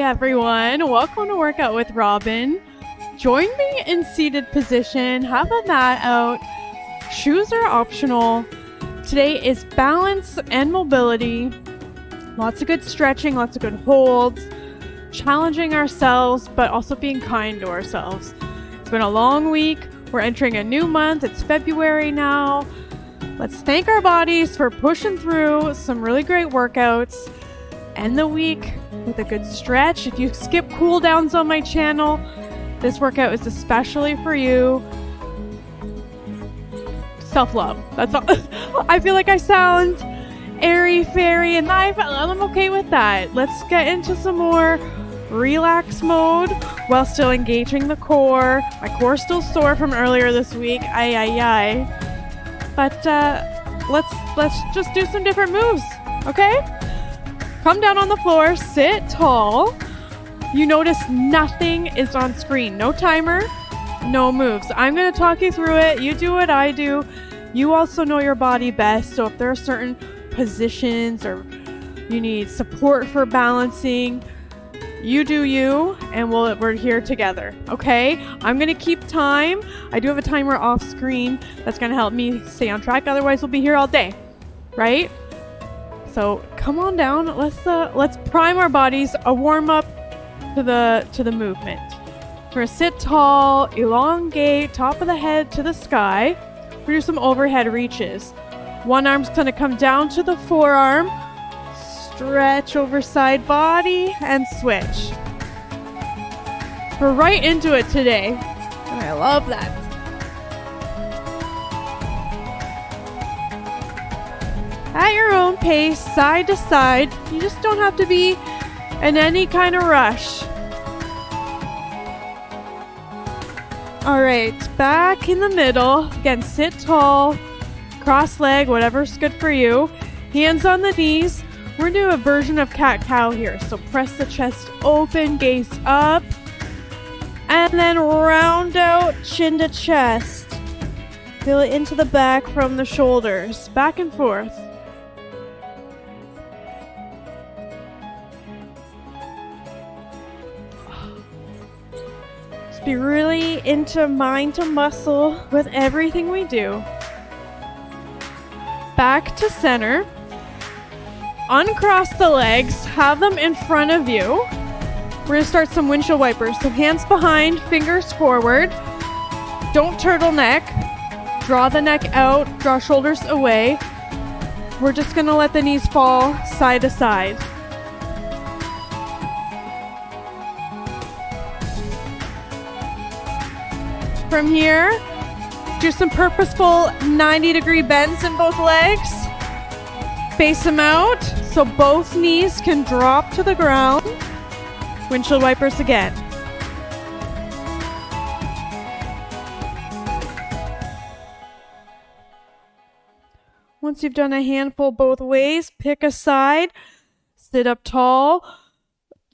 everyone. Welcome to Workout with Robin. Join me in seated position. Have a mat out. Shoes are optional. Today is balance and mobility. Lots of good stretching, lots of good holds. Challenging ourselves, but also being kind to ourselves. It's been a long week. We're entering a new month. It's February now. Let's thank our bodies for pushing through some really great workouts. End the week with a good stretch. If you skip cool downs on my channel, this workout is especially for you. Self-love. That's all. I feel like I sound airy-fairy, and I'm okay with that. Let's get into some more relax mode while still engaging the core. My core's still sore from earlier this week. But let's just do some different moves, okay? Come down on the floor, sit tall. You notice nothing is on screen. No timer, no moves. I'm going to talk you through it. You do what I do. You also know your body best. So if there are certain positions or you need support for balancing, you do you, and we're here together, okay? I'm going to keep time. I do have a timer off screen that's going to help me stay on track. Otherwise, we'll be here all day, right? So come on down. Let's prime our bodies. A warm up to the movement. We're gonna sit tall, elongate, top of the head to the sky. We're gonna do some overhead reaches. One arm's gonna come down to the forearm. Stretch over side body and switch. We're right into it today. And I love that. At your own pace, side to side. You just don't have to be in any kind of rush. All right, back in the middle. Again, sit tall, cross leg, whatever's good for you. Hands on the knees. We're gonna do a version of cat-cow here. So press the chest open, gaze up, and then round out chin to chest. Feel it into the back from the shoulders, back and forth. Be really into mind to muscle with everything we do. Back to center. Uncross the legs, have them in front of you. We're going to start some windshield wipers. So hands behind, fingers forward. Don't turtleneck. Draw the neck out, draw shoulders away. We're just going to let the knees fall side to side. From here, do some purposeful 90-degree bends in both legs. Face them out so both knees can drop to the ground. Windshield wipers again. Once you've done a handful both ways, pick a side, sit up tall,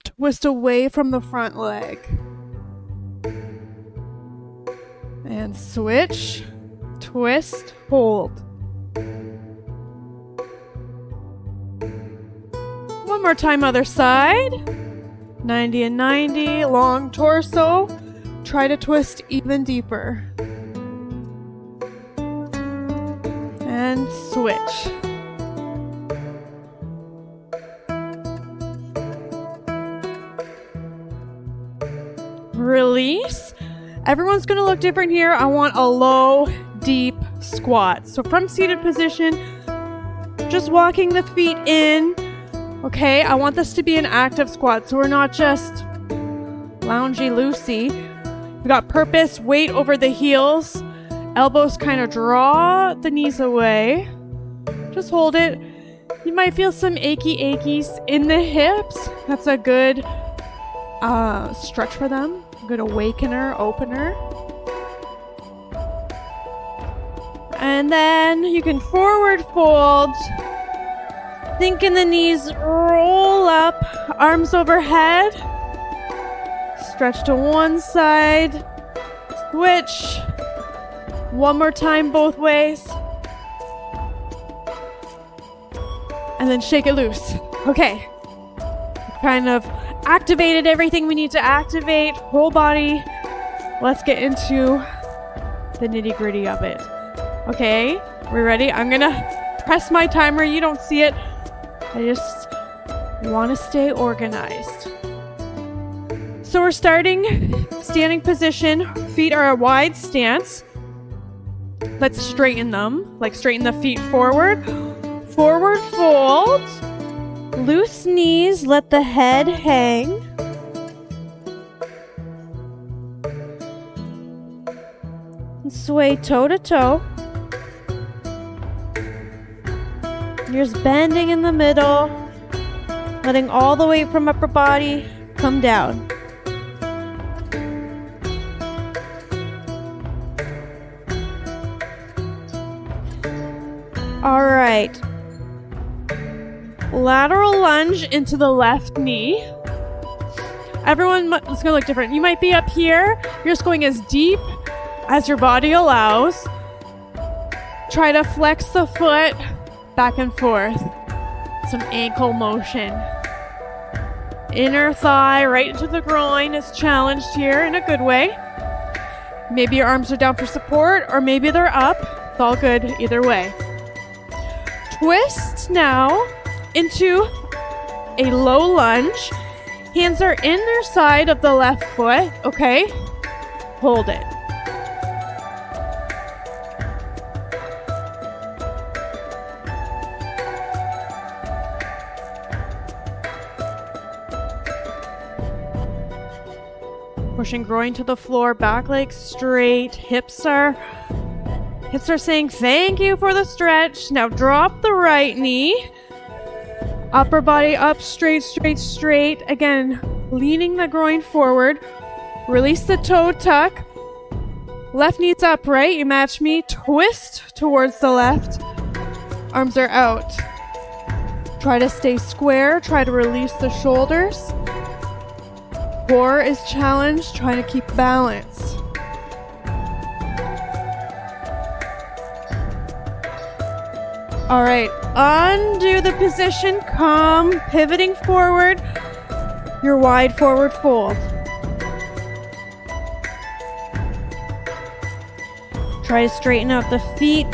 twist away from the front leg. And switch, twist, hold. One more time, other side. 90 and 90, long torso. Try to twist even deeper. And switch. Release. Everyone's going to look different here. I want a low, deep squat. So from seated position, just walking the feet in. Okay, I want this to be an active squat, so we're not just loungy-loosey. We got purpose, weight over the heels. Elbows kind of draw the knees away. Just hold it. You might feel some achy-achies in the hips. That's a good stretch for them. Good awakener, opener. And then you can forward fold. Thinking the knees roll up, arms overhead. Stretch to one side. Switch. One more time both ways. And then shake it loose. Okay. Kind of activated everything we need to activate. Whole body. Let's get into the nitty-gritty of it. Okay, we ready? I'm gonna press my timer. You don't see it. I just want to stay organized. So we're starting standing position. Feet are a wide stance. Let's straighten them. Like straighten the feet forward. Forward fold. Loose knees. Let the head hang. And sway toe to toe. Ears bending in the middle. Letting all the weight from upper body come down. All right. Lateral lunge into the left knee. Everyone, it's going to look different. You might be up here. You're just going as deep as your body allows. Try to flex the foot back and forth. Some ankle motion. Inner thigh right into the groin is challenged here in a good way. Maybe your arms are down for support, or maybe they're up. It's all good either way. Twist now into a low lunge. Hands are inner side of the left foot, okay? Hold it. Pushing groin to the floor, back leg straight, hips are saying thank you for the stretch. Now drop the right knee. Upper body up, straight, straight, straight. Again, leaning the groin forward. Release the toe tuck. Left knee's upright. You match me. Twist towards the left. Arms are out. Try to stay square. Try to release the shoulders. Core is challenged. Trying to keep balance. All right, undo the position, come pivoting forward, your wide forward fold. Try to straighten out the feet.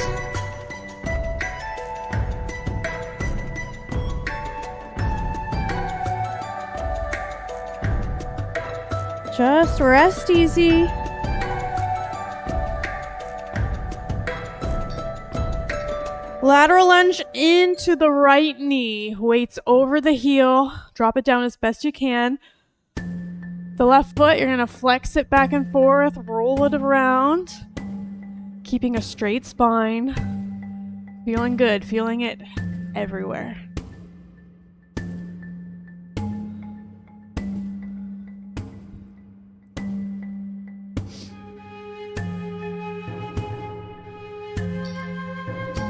Just rest easy. Lateral lunge into the right knee. Weights over the heel. Drop it down as best you can. The left foot, you're going to flex it back and forth. Roll it around. Keeping a straight spine. Feeling good. Feeling it everywhere.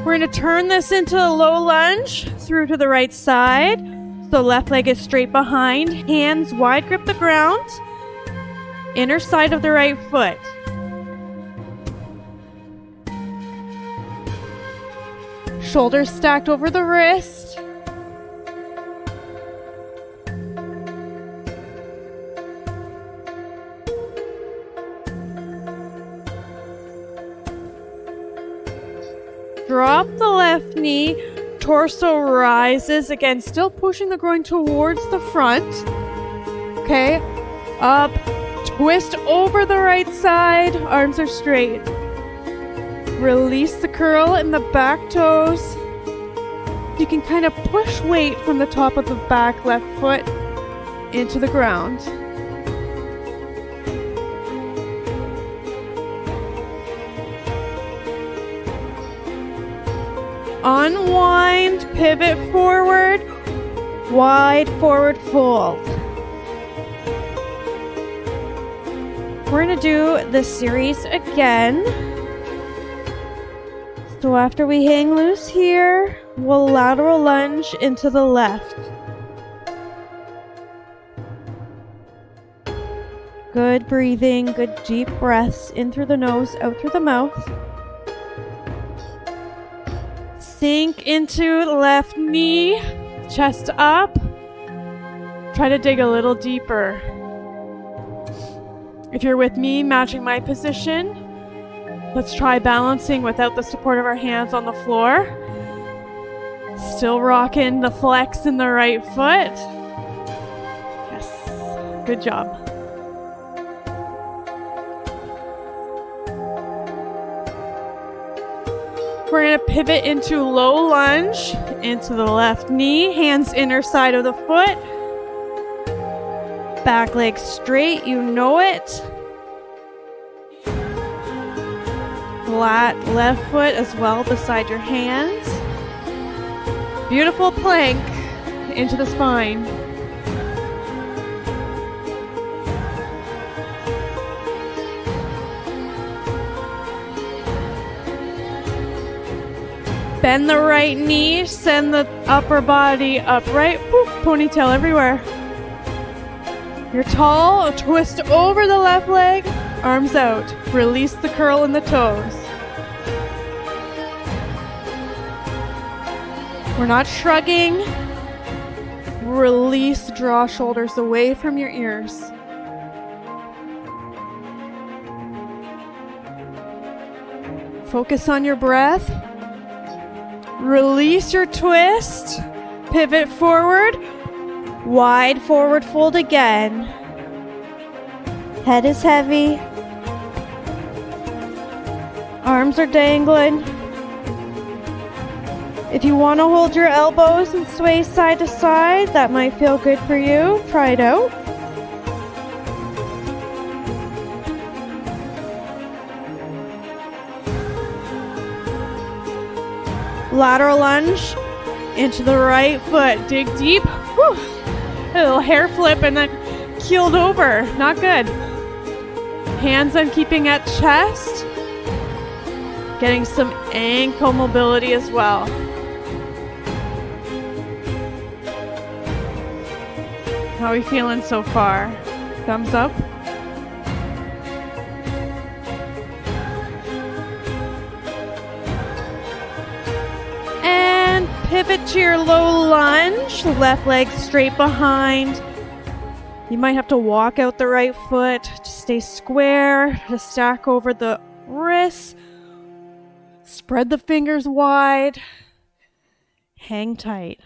We're going to turn this into a low lunge through to the right side. So left leg is straight behind. Hands wide grip the ground. Inner side of the right foot. Shoulders stacked over the wrist. Drop the left knee, torso rises, again, still pushing the groin towards the front. Okay, up, twist over the right side, arms are straight. Release the curl in the back toes. You can kind of push weight from the top of the back left foot into the ground. Unwind, pivot forward, wide forward fold. We're going to do this series again. So after we hang loose here, we'll lateral lunge into the left. Good breathing, good deep breaths in through the nose, out through the mouth. Sink into the left knee, chest up. Try try to dig a little deeper. If you're with me, matching my position, let's try balancing without the support of our hands on the floor. Still rocking the flex in the right foot. Yes, good job. We're going to pivot into low lunge, into the left knee, hands inner side of the foot. Back leg straight, you know it. Flat left foot as well beside your hands. Beautiful plank into the spine. Bend the right knee, send the upper body upright. Poof, ponytail everywhere. You're tall, twist over the left leg, arms out. Release the curl in the toes. We're not shrugging. Release, draw shoulders away from your ears. Focus on your breath. Release your twist. Pivot forward. Wide forward fold again. Head is heavy. Arms are dangling. If you want to hold your elbows and sway side to side, that might feel good for you. Try it out. Lateral lunge into the right foot. Dig deep. Whew. A little hair flip and then keeled over. Not good. Hands on keeping at chest. Getting some ankle mobility as well. How are we feeling so far? Thumbs up. And pivot to your low lunge. Left leg straight behind. You might have to walk out the right foot to stay square, to stack over the wrists. Spread the fingers wide. Hang tight.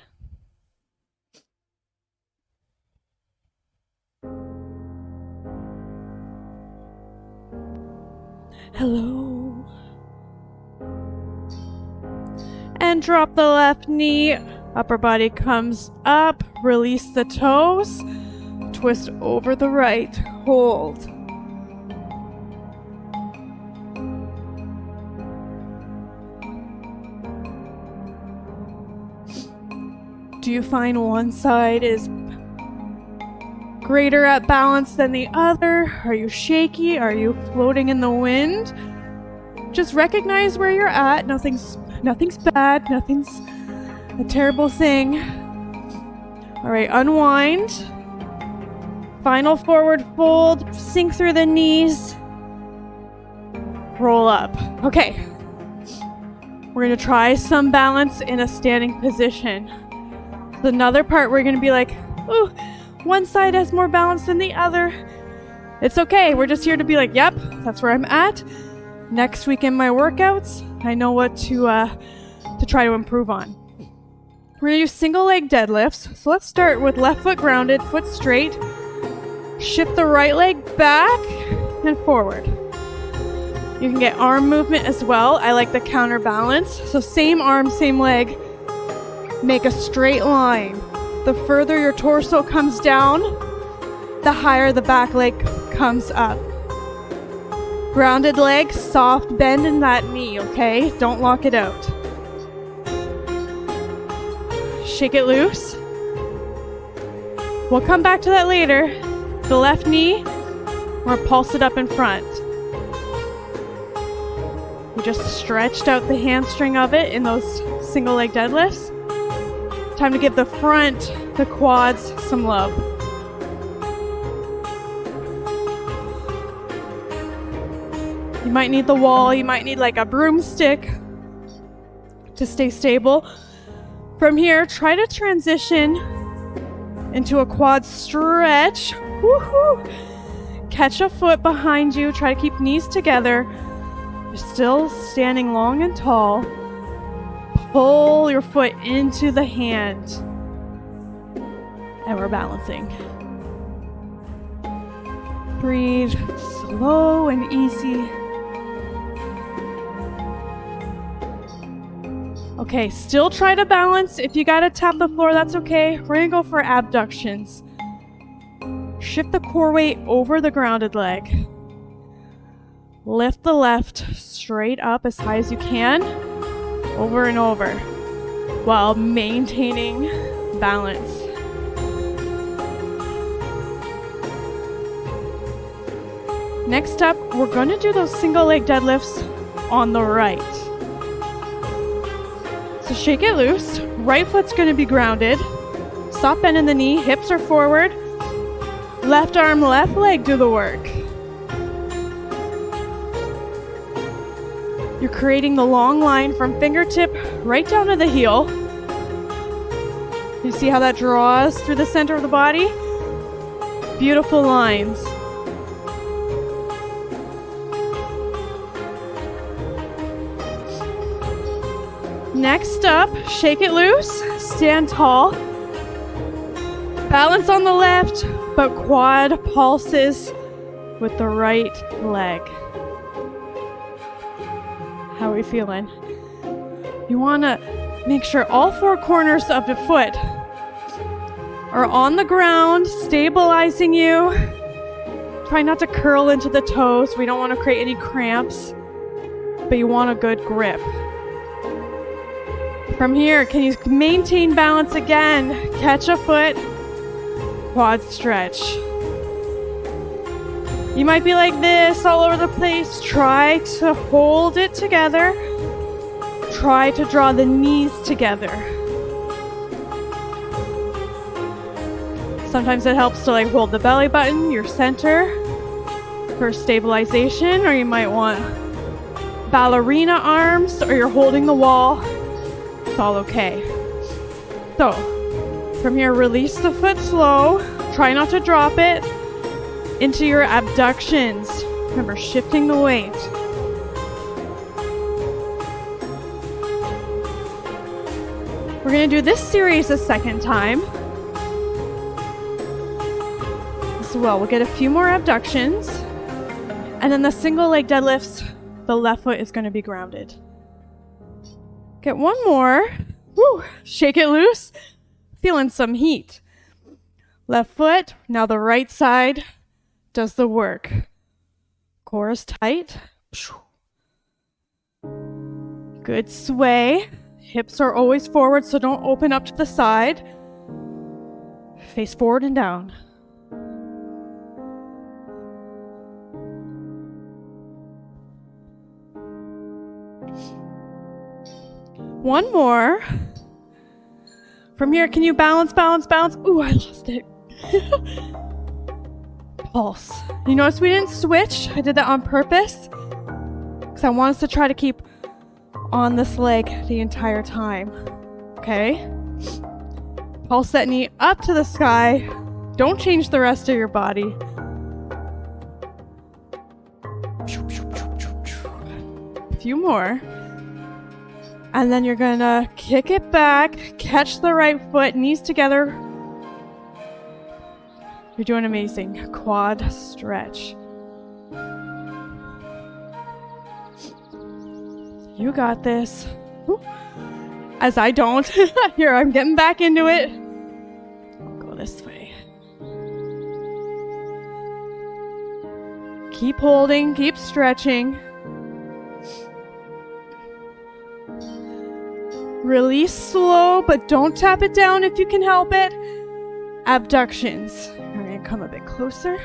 Hello. And drop the left knee. Upper body comes up. Release the toes. Twist over the right. Hold. Do you find one side is greater at balance than the other? Are you shaky? Are you floating in the wind? Just recognize where you're at. Nothing's bad. Nothing's a terrible thing. All right, unwind. Final forward fold. Sink through the knees. Roll up. Okay. We're going to try some balance in a standing position. So another part we're going to be like, ooh, one side has more balance than the other. It's okay. We're just here to be like, yep, that's where I'm at. Next week in my workouts, I know what to try to improve on. We're going to do single leg deadlifts. So let's start with left foot grounded, foot straight. Shift the right leg back and forward. You can get arm movement as well. I like the counterbalance. So same arm, same leg. Make a straight line. The further your torso comes down, the higher the back leg comes up. Grounded leg, soft bend in that knee, okay? Don't lock it out. Shake it loose. We'll come back to that later. The left knee, or pulse it up in front. You just stretched out the hamstring of it in those single leg deadlifts. Time to give the front, the quads, some love. You might need the wall. You might need like a broomstick to stay stable. From here, try to transition into a quad stretch. Woohoo! Catch a foot behind you. Try to keep knees together. You're still standing long and tall. Pull your foot into the hand. And we're balancing. Breathe slow and easy. Okay, still try to balance. If you gotta tap the floor, that's okay. We're gonna go for abductions. Shift the core weight over the grounded leg. Lift the left straight up as high as you can, over and over, while maintaining balance. Next up, we're gonna do those single leg deadlifts on the right. So shake it loose. Right foot's gonna be grounded. Stop bending the knee, hips are forward. Left arm, left leg do the work. You're creating the long line from fingertip right down to the heel. You see how that draws through the center of the body? Beautiful lines. Next up, shake it loose, stand tall. Balance on the left, but quad pulses with the right leg. How are we feeling? You want to make sure all four corners of the foot are on the ground, stabilizing you. Try not to curl into the toes. We don't want to create any cramps, but you want a good grip. From here, can you maintain balance again? Catch a foot, quad stretch. You might be like this all over the place. Try to hold it together. Try to draw the knees together. Sometimes it helps to hold the belly button, your center, for stabilization, or you might want ballerina arms, or you're holding the wall. It's all okay. So, from here, release the foot slow. Try not to drop it into your abductions. Remember, shifting the weight. We're going to do this series a second time. As well, we'll get a few more abductions. And then the single leg deadlifts, the left foot is going to be grounded. Get one more. Woo! Shake it loose. Feeling some heat. Left foot, now the right side does the work. Core is tight. Good sway. Hips are always forward, so don't open up to the side. Face forward and down. One more. From here, can you balance, balance, balance? Ooh, I lost it. Pulse. You notice we didn't switch. I did that on purpose because I want us to try to keep on this leg the entire time. Okay? Pulse that knee up to the sky. Don't change the rest of your body. A few more. And then you're gonna kick it back, catch the right foot, knees together. You're doing amazing. Quad stretch. You got this. Woo. As I don't. Here, I'm getting back into it. I'll go this way. Keep holding, keep stretching. Release slow, but don't tap it down if you can help it. Abductions. I'm going to come a bit closer.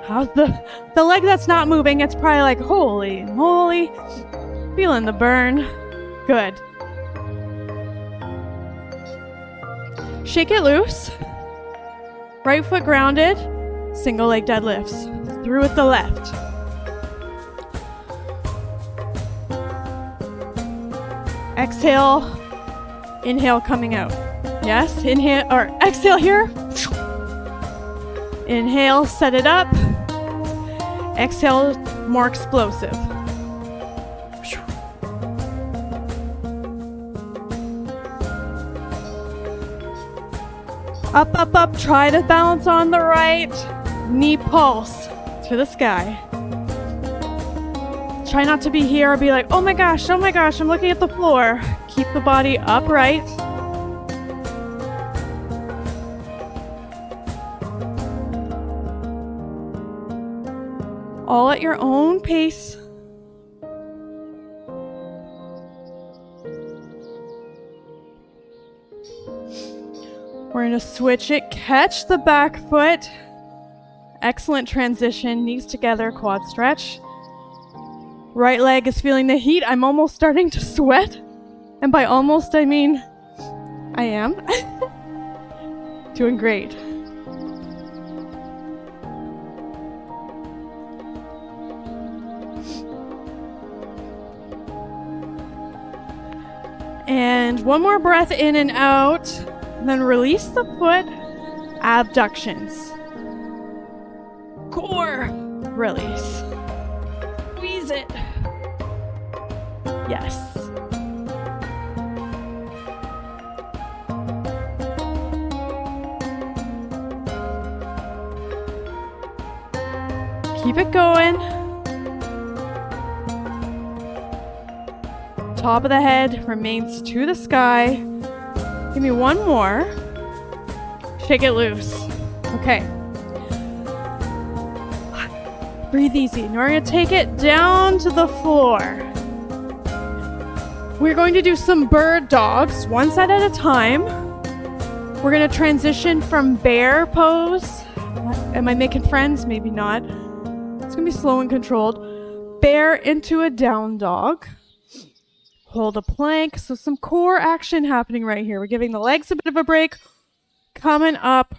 How's the leg that's not moving? It's probably like, holy moly. Feeling the burn. Good. Shake it loose. Right foot grounded. Single leg deadlifts. Through with the left. Exhale. Inhale coming out. Yes, inhale, or exhale here. Inhale, set it up. Exhale, more explosive. Up, up, up. Try to balance on the right. Knee pulse to the sky. Try not to be here or be like, oh my gosh, I'm looking at the floor. Keep the body upright. All at your own pace. We're going to switch it. Catch the back foot. Excellent transition. Knees together, quad stretch. Right leg is feeling the heat. I'm almost starting to sweat. And by almost, I mean I am. Doing great. And one more breath in and out. And then release the foot. Abductions. Core. Release. Squeeze it. Yes. Keep it going. Top of the head remains to the sky. Give me one more. Shake it loose. Okay. Breathe easy. And we're going to take it down to the floor. We're going to do some bird dogs, one side at a time. We're going to transition from bear pose. Am I making friends? Maybe not. It's going to be slow and controlled. Bear into a down dog. Hold a plank. So some core action happening right here. We're giving the legs a bit of a break. Coming up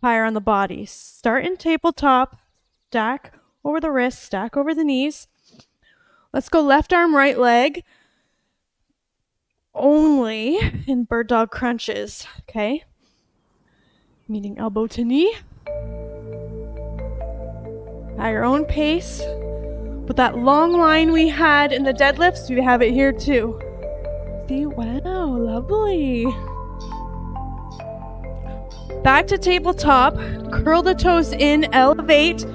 higher on the body. Start in tabletop. Stack over the wrists. Stack over the knees. Let's go left arm, right leg. Only in bird dog crunches. Okay? Meaning elbow to knee. At your own pace. But that long line we had in the deadlifts, we have it here too. See, wow, lovely. Back to tabletop. Curl the toes in, elevate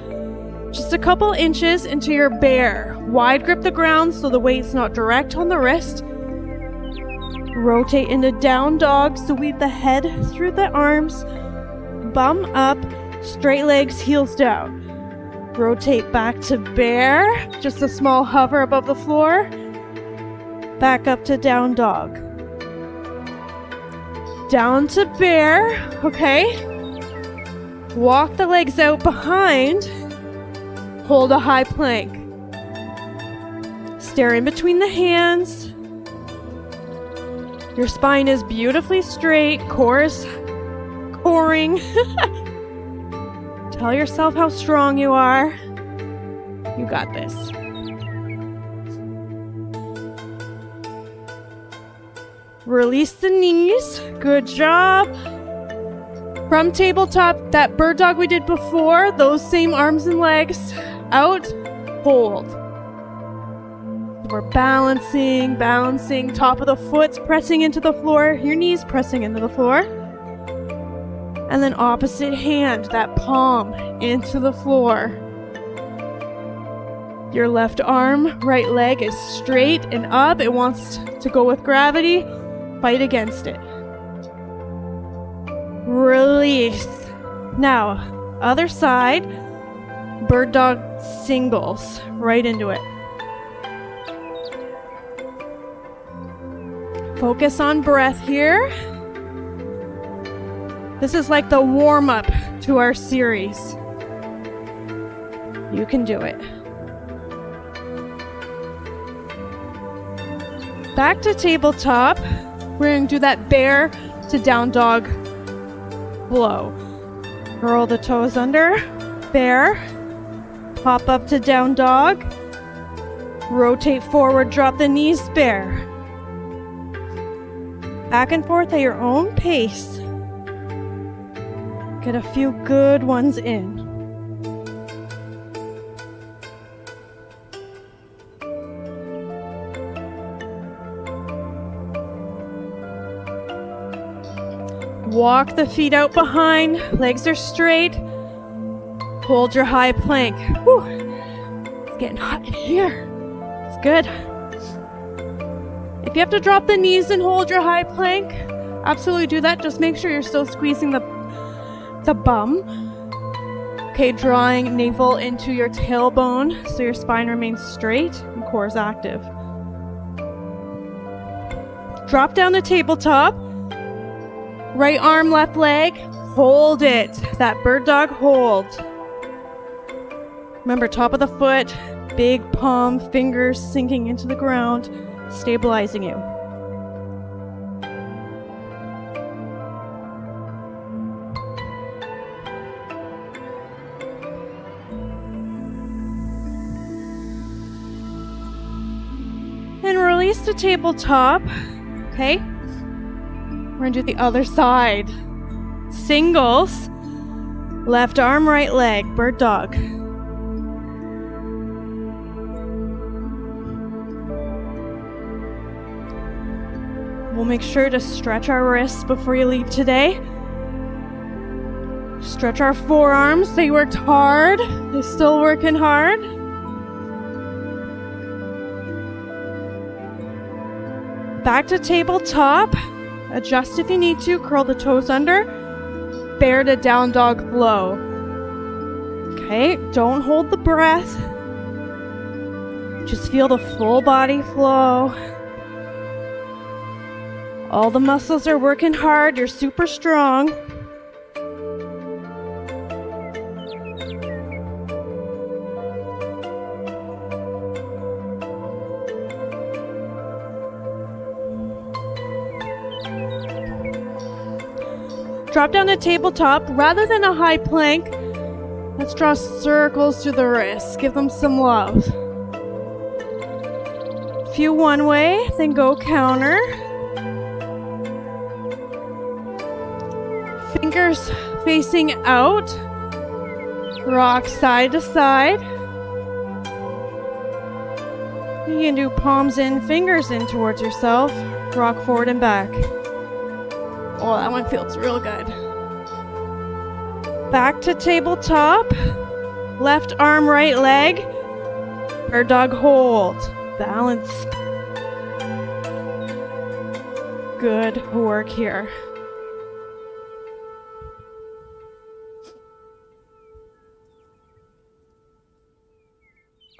just a couple inches into your bear. Wide grip the ground so the weight's not direct on the wrist. Rotate into down dog, so weave the head through the arms. Bum up, straight legs, heels down. Rotate back to bear, just a small hover above the floor. Back up to down dog. Down to bear, okay? Walk the legs out behind. Hold a high plank. Stare in between the hands. Your spine is beautifully straight, core is coring. Tell yourself how strong you are. You got this. Release the knees. Good job. From tabletop, that bird dog we did before, those same arms and legs. Out, hold. We're balancing. Top of the foot's pressing into the floor. Your knees pressing into the floor. And then opposite hand, that palm into the floor. Your left arm, right leg is straight and up. It wants to go with gravity. Fight against it. Release. Now, other side, bird dog singles. Right into it. Focus on breath here. This is like the warm-up to our series. You can do it. Back to tabletop. We're going to do that bear to down dog blow. Curl the toes under. Bear. Hop up to down dog. Rotate forward, drop the knees, bear. Back and forth at your own pace. Get a few good ones in. Walk the feet out behind, legs are straight. Hold your high plank. Whew. It's getting hot in here. It's good. If you have to drop the knees and hold your high plank, absolutely do that. Just make sure you're still squeezing the bum. Okay, drawing navel into your tailbone so your spine remains straight and core is active. Drop down to tabletop. Right arm, left leg. Hold it. That bird dog hold. Remember, top of the foot, big palm, fingers sinking into the ground, stabilizing you. And release to tabletop. Okay. We're gonna do the other side. Singles. Left arm, right leg, bird dog. We'll make sure to stretch our wrists before you leave today. Stretch our forearms. They worked hard. They're still working hard. Back to tabletop. Adjust if you need to. Curl the toes under. Bear to down dog flow. Okay, don't hold the breath. Just feel the full body flow. All the muscles are working hard. You're super strong. Drop down to tabletop. Rather than a high plank, let's draw circles through the wrists. Give them some love. Few one way, then go counter. Fingers facing out. Rock side to side. You can do palms in, fingers in towards yourself. Rock forward and back. Oh, that one feels real good. Back to tabletop. Left arm, right leg. Bird dog hold. Balance. Good work here.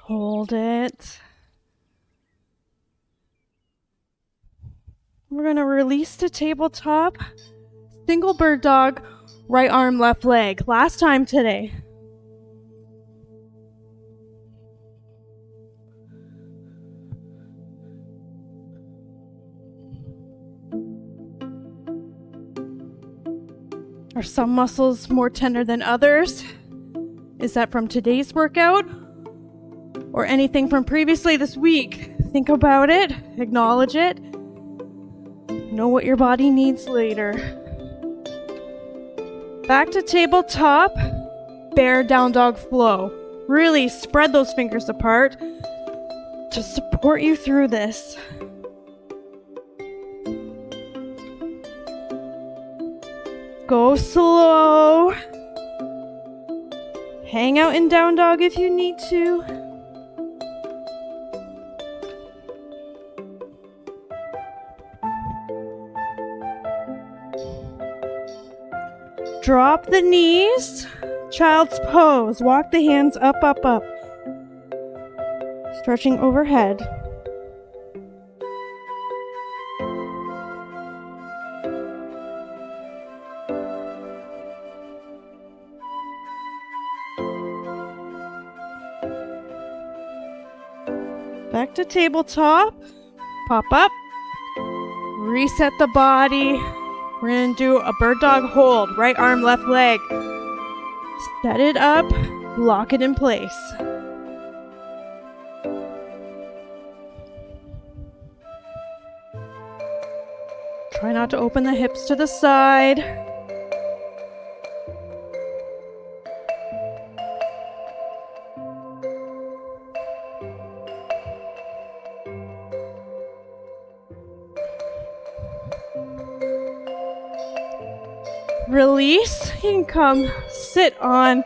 Hold it. We're going to release to tabletop. Single bird dog, right arm, left leg. Last time today. Are some muscles more tender than others? Is that from today's workout? Or anything from previously this week? Think about it, acknowledge it. Know what your body needs later. Back to tabletop. Bear down dog flow. Really spread those fingers apart to support you through this. Go slow. Hang out in down dog if you need to. Drop the knees. Child's pose. Walk the hands up, up, up. Stretching overhead. Back to tabletop. Pop up. Reset the body. We're going to do a bird dog hold. Right arm, left leg. Set it up. Lock it in place. Try not to open the hips to the side. Release. You can come sit on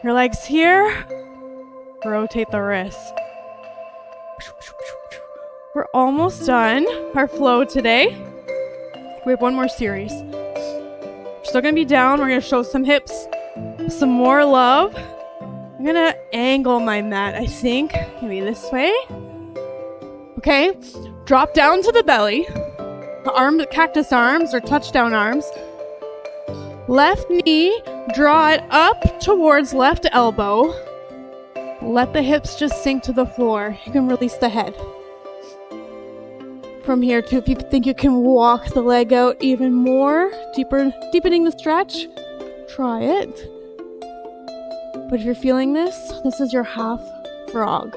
your legs here. Rotate the wrists. We're almost done our flow today. We have one more series. We're still gonna be down. We're gonna show some hips, some more love. I'm gonna angle my mat, I think. Maybe this way. Okay. Drop down to the belly. Cactus arms or touchdown arms. Left knee, draw it up towards left elbow. Let the hips just sink to the floor. You can release the head. From here too, if you think you can walk the leg out even more, deepening the stretch, try it. But if you're feeling this is your half frog.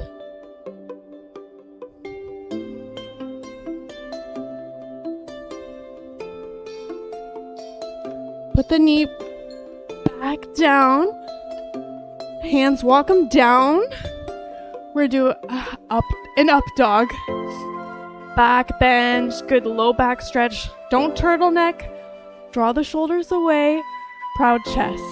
Put the knee back down. Hands walk them down. We're gonna do an up dog. Back bend, good low back stretch. Don't turtleneck. Draw the shoulders away. Proud chest.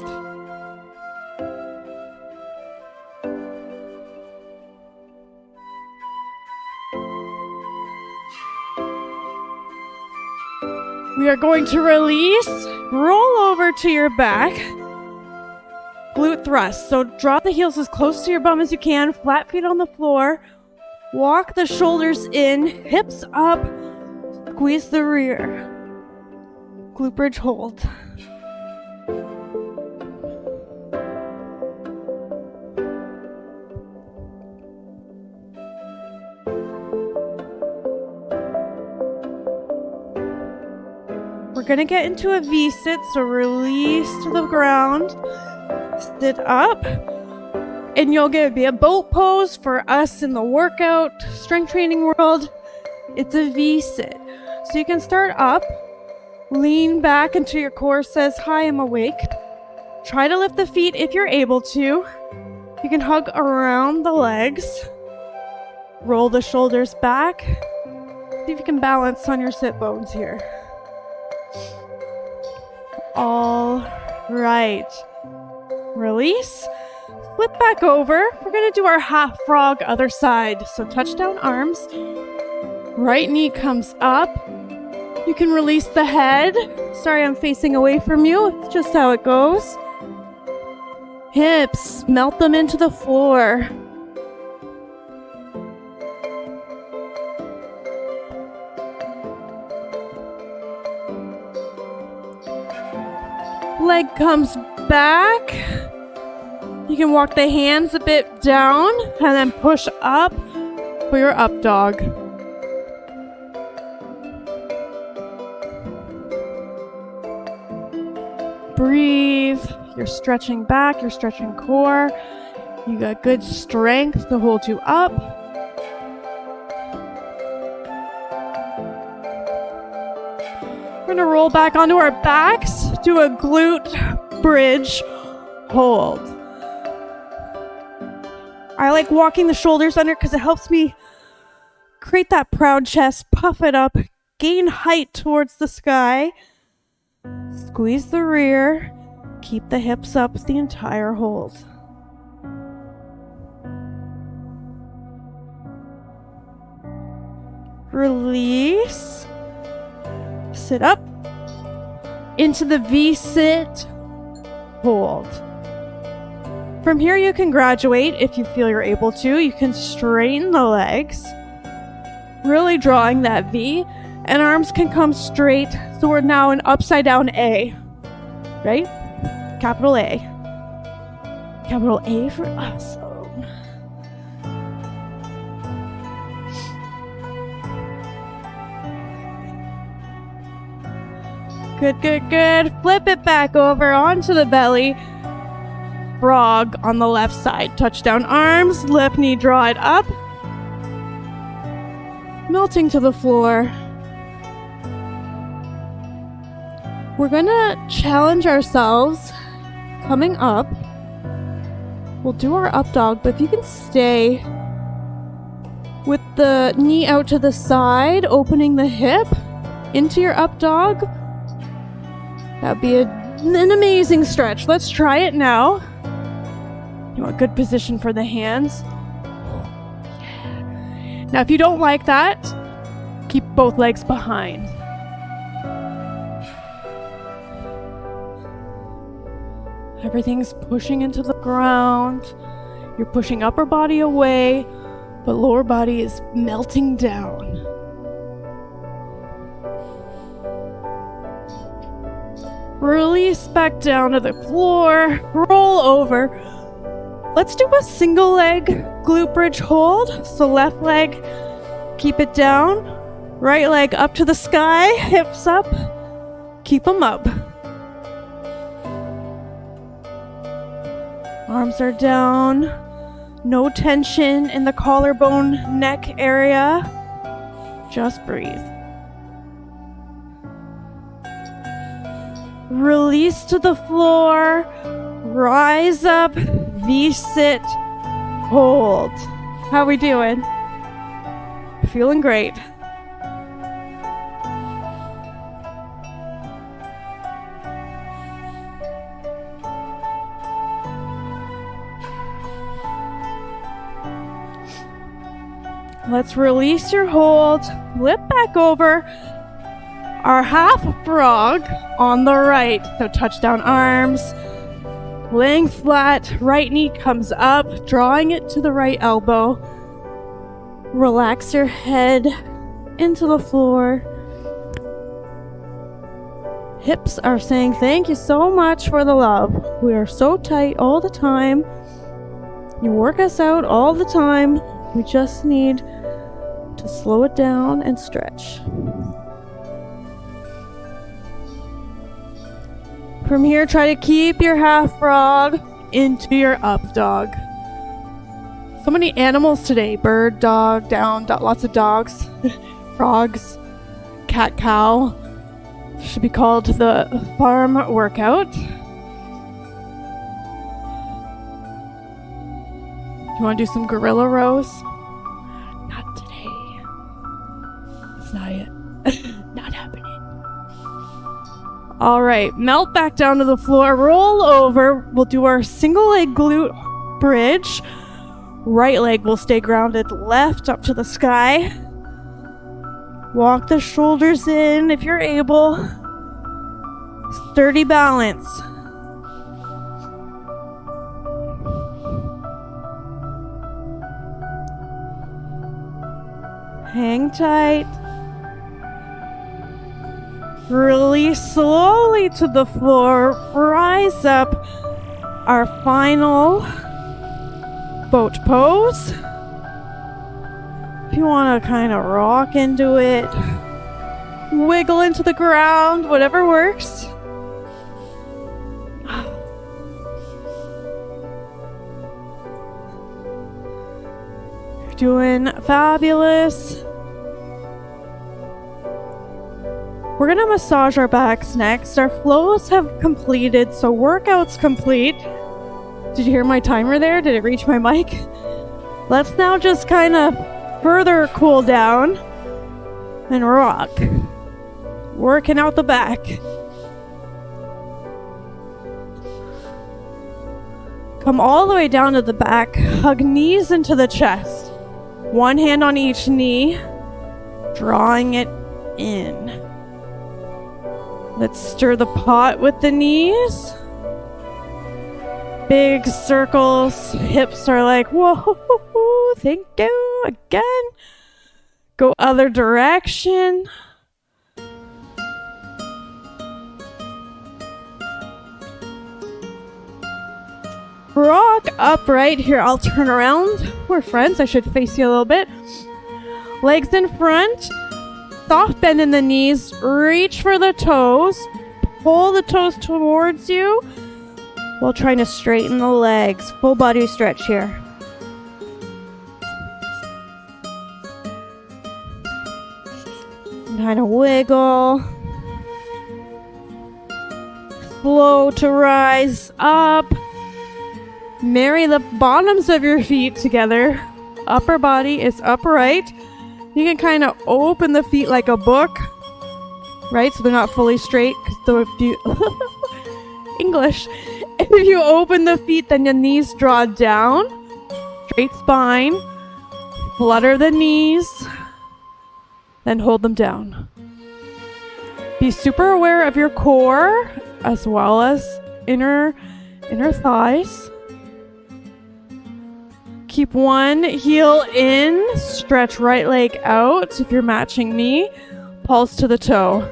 We are going to release, roll over to your back, glute thrust. So draw the heels as close to your bum as you can, flat feet on the floor, walk the shoulders in, hips up, squeeze the rear, glute bridge hold. We're gonna get into a V-sit, so release to the ground, sit up, and you'll be a boat pose for us in the workout, strength training world. It's a V-sit. So you can start up, lean back until your core says, hi, I'm awake. Try to lift the feet if you're able to. You can hug around the legs, roll the shoulders back. See if you can balance on your sit bones here. All right. Release. Flip back over. We're going to do our half frog other side. So touchdown arms. Right knee comes up. You can release the head. Sorry, I'm facing away from you. It's just how it goes. Hips. Melt them into the floor. Leg comes back. You can walk the hands a bit down and then push up for your up dog. Breathe. You're stretching back, you're stretching core. You got good strength to hold you up. We're gonna roll back onto our backs, do a glute bridge hold. I like walking the shoulders under because it helps me create that proud chest, puff it up, gain height towards the sky. Squeeze the rear, keep the hips up the entire hold. Release. Sit up into the V-sit, hold. From here you can graduate if you feel you're able to. You can straighten the legs, really drawing that V, and arms can come straight. So we're now in upside down A, right? Capital A. Capital A for awesome. Good, good, good. Flip it back over onto the belly. frog on the left side. Touch down arms, left knee, draw it up. Melting to the floor. We're gonna challenge ourselves coming up. We'll do our up dog, but if you can stay with the knee out to the side, opening the hip into your up dog, that'd be an amazing stretch. Let's try it now. You want a good position for the hands. Now, if you don't like that, keep both legs behind. Everything's pushing into the ground. You're pushing upper body away, but lower body is melting down. Release back down to the floor. Roll over. Let's do a single leg glute bridge hold. So left leg, keep it down. Right leg up to the sky, hips up. Keep them up. Arms are down. No tension in the collarbone, neck area. Just breathe. Release to the floor. Rise up. V-sit. Hold. How we doing? Feeling great. Let's release your hold. Flip back over. Our half frog on the right. So touch down arms. Laying flat. Right knee comes up. Drawing it to the right elbow. Relax your head into the floor. Hips are saying thank you so much for the love. We are so tight all the time. You work us out all the time. We just need to slow it down and stretch. From here, try to keep your half frog into your up dog. So many animals today. Bird, dog, down, lots of dogs, frogs, cat, cow. Should be called the farm workout. You want to do some gorilla rows? Not today. It's not it. Not happening. All right, melt back down to the floor. Roll over. We'll do our single leg glute bridge. Right leg will stay grounded. Left up to the sky. Walk the shoulders in if you're able. Sturdy balance. Hang tight. Release slowly to the floor. Rise up. Our final boat pose. If you want to kind of rock into it, wiggle into the ground, whatever works. You're doing fabulous. We're going to massage our backs next. Our flows have completed, so workout's complete. Did you hear my timer there? Did it reach my mic? Let's now just kind of further cool down and rock. Working out the back. Come all the way down to the back. Hug knees into the chest. One hand on each knee. Drawing it in. Let's stir the pot with the knees. Big circles. Hips are like, whoa, thank you. Again. Go other direction. Rock upright. Here, I'll turn around. We're friends. I should face you a little bit. Legs in front. Soft bend in the knees. Reach for the toes. Pull the toes towards you. while trying to straighten the legs. Full body stretch here. Kind of wiggle. Slow to rise up. Marry the bottoms of your feet together. Upper body is upright. You can kind of open the feet like a book, right? So they're not fully straight. Because English. If you open the feet, then your knees draw down. Straight spine. Flutter the knees. Then hold them down. Be super aware of your core as well as inner thighs. Keep one heel in. Stretch right leg out. If you're matching me, pulse to the toe.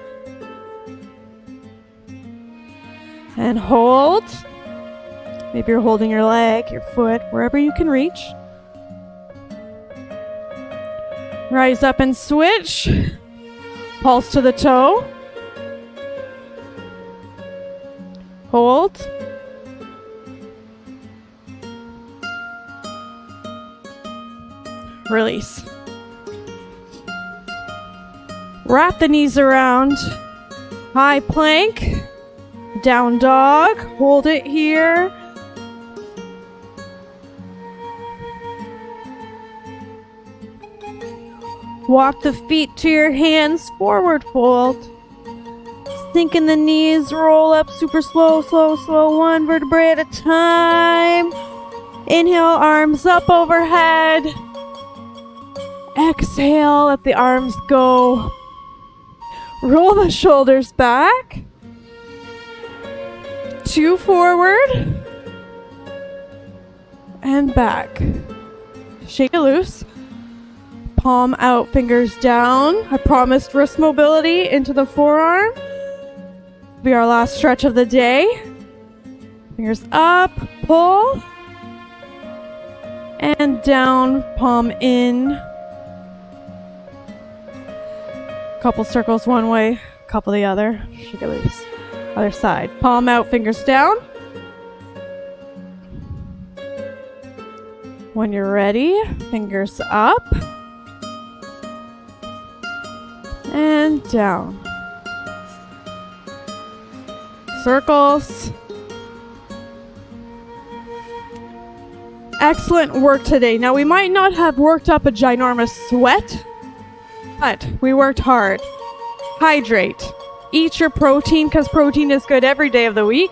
And hold. Maybe you're holding your leg, your foot, wherever you can reach. Rise up and switch. Pulse to the toe. Hold. Release. Wrap the knees around. High plank. Down dog. Hold it here. Walk the feet to your hands. Forward fold. Sink in the knees. Roll up super slow, slow, slow. One vertebrae at a time. Inhale, arms up overhead. Exhale, let the arms go. Roll the shoulders back. 2 forward. And back. Shake it loose. Palm out, fingers down. I promised wrist mobility into the forearm. Be our last stretch of the day. Fingers up, pull. And down, palm in. Couple circles one way, couple the other. Shake it loose. Other side. Palm out, fingers down. When you're ready, fingers up. And down. Circles. Excellent work today. Now we might not have worked up a ginormous sweat, but we worked hard. Hydrate. Eat your protein because protein is good every day of the week.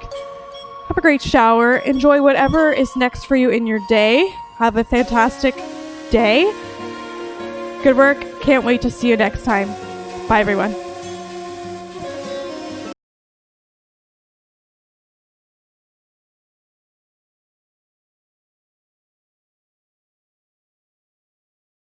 Have a great shower. Enjoy whatever is next for you in your day. Have a fantastic day. Good work. Can't wait to see you next time. Bye, everyone.